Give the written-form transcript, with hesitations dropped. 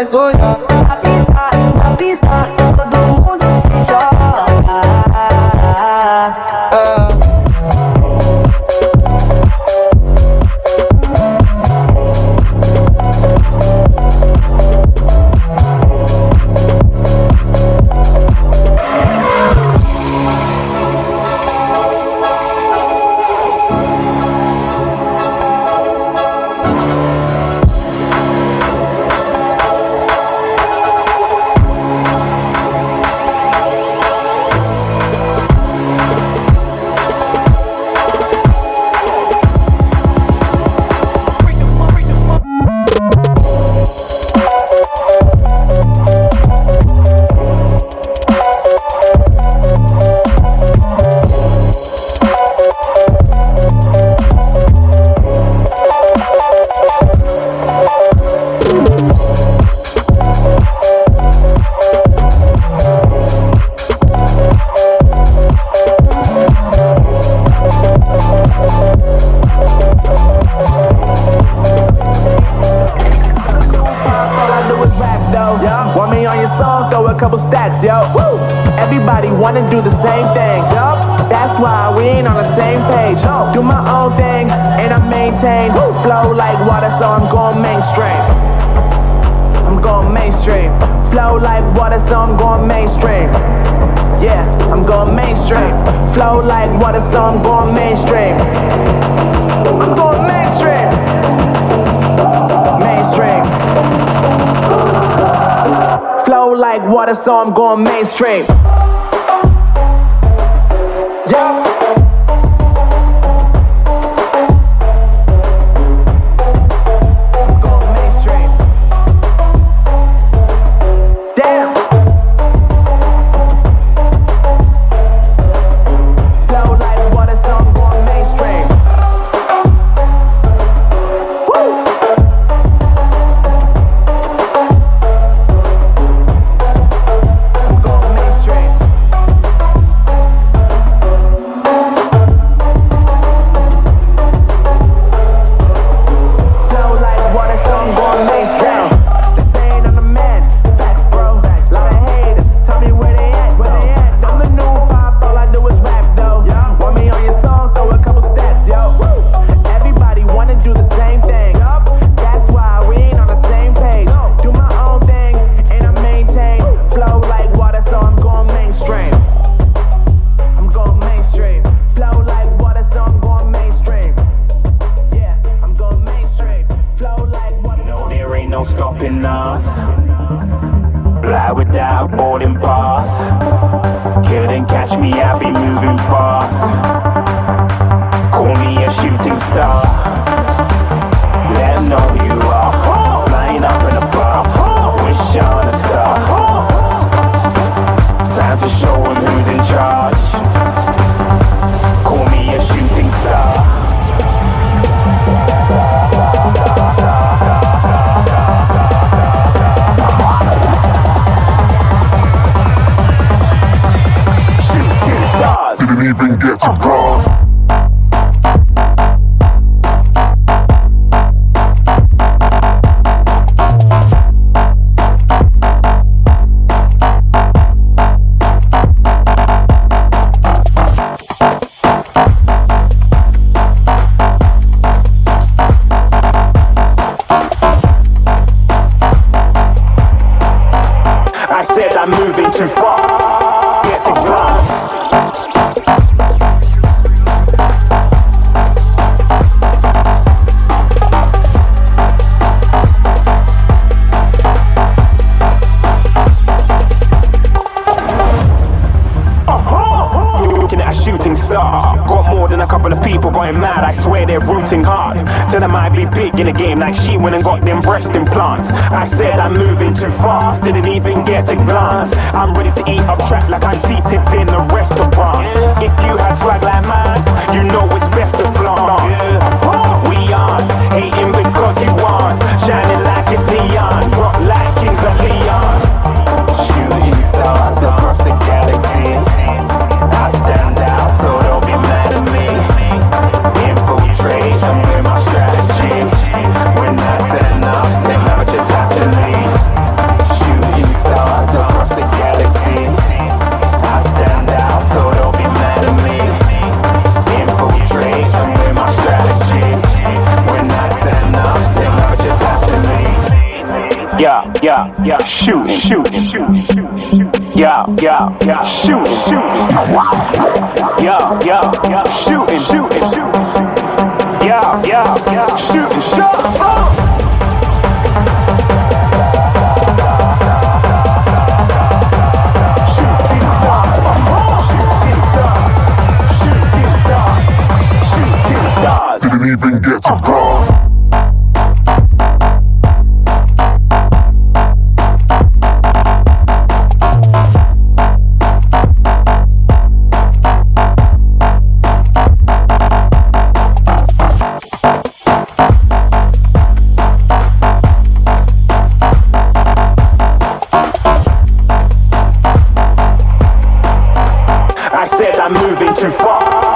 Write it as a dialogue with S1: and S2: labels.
S1: vai sonhar. Na pista, todo mundo se joga.
S2: Everybody wanna do the same thing, that's why we ain't on the same page. Do my own thing and I maintain flow like water, so I'm going mainstream. I'm going mainstream. Flow like water, so I'm going mainstream. Yeah, I'm going mainstream. Flow like water, so I'm going mainstream. I'm going mainstream. Mainstream. Flow like water, so I'm going mainstream. Yeah. Going mainstream. Damn. Flow like water, so I'm going mainstream. Woo. I'm going mainstream. Fly without boarding pass. Couldn't catch me, I be moving fast. Call me a shooting star. Let 'em know who you are. Flying up in a bar. Wish on a star. Time to show 'em who's in charge. Call me a shooting star.
S3: Didn't even get to bronze.
S2: I said I'm moving too far. Get to glass. Shooting star. Got more than a couple of people going mad, I swear they're rooting hard. Tell them I might be big in the game like she went and got them breast implants. I said I'm moving too fast, didn't even get a glance. I'm ready to eat up track like I'm seated in a restaurant. If you had swag like mine, you know it's best to flaunt. We aren't hating because you aren't shining like it's neon, rock like kings of Leon. Shooting stars across the galaxy. I stand out, so don't be mad at me. Infiltrate, I'm with my strategy. When I turn up, then I just have to leave. yeah, shooting. Yeah, shooting. Yeah, shooting. Yeah, shooting shots.
S3: Didn't even get to bronze.
S2: I said I'm moving too far.